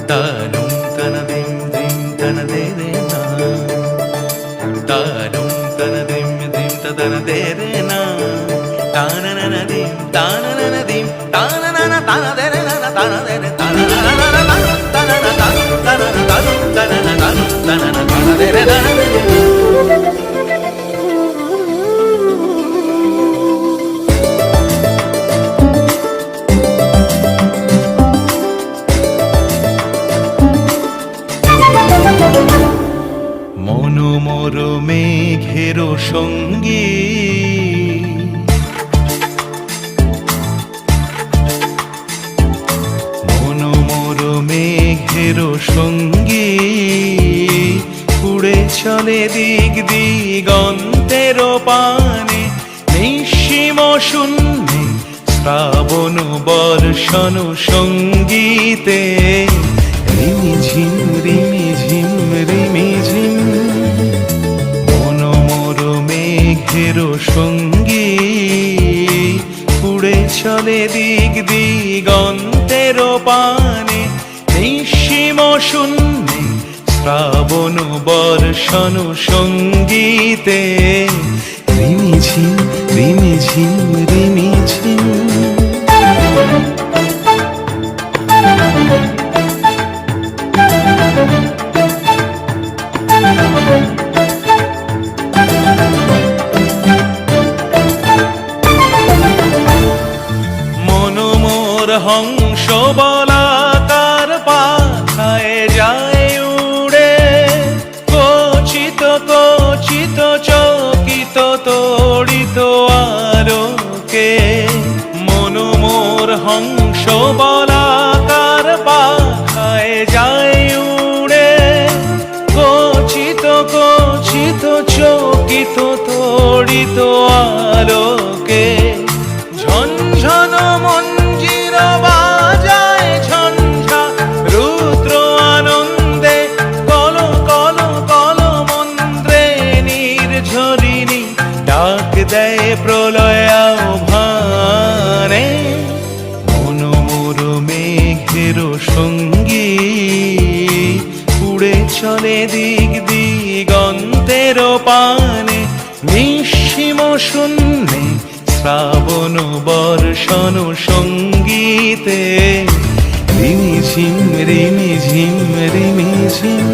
താനും തനദിം ദിം തനദേരേ നാ താനും തനദിം ദിം തനദേരേ നാ താനനനദിം താനനനദിം താനനന തനദേരേ നാ തനദേരേ താനനന തനന തനന തനന തനന തനന തനദേരേ തനദേരേ মনোমর মেঘের সঙ্গী মনোমর মেঘের সঙ্গী উড়ে চলে দিক দিগন্তের পানে নিঃসীম শূন্যে শ্রাবণ বর্ষণ সঙ্গীতে রিমিঝিম রিমিঝিম রিমিঝিম মনোমর মেঘের সঙ্গী উড়ে চলে দিক দিগন্তের পানে নিঃসীম শূন্যে শ্রাবণ বর্ষণ সঙ্গীতে রিমিঝিম রিমিঝিম রিমিঝিম মনোমর হংস বলাকার পাখায় যায় উড়ে কচিত কচিত চকিত তড়িত আলোকে মনোমর হংস বলাকার পাখায় যায় উড়ে কচিত কচিত চকিত তড়িত আলোকে ঝনঝন মঞ্জির বাজায় ঝঞ্ঝা রুদ্র আনন্দে কল কল কল মন্ত্রে নির্ঝরিণী ডাক দেয় প্রলয় আহ্বানে মনোমর মেঘের সঙ্গী উড়ে চলে দিক দিগন্তের পানে নিঃসীম শূন্যে শ্রাবণ বর্ষণ সঙ্গীতে রিমিঝিম রিমিঝিম রিমিঝিম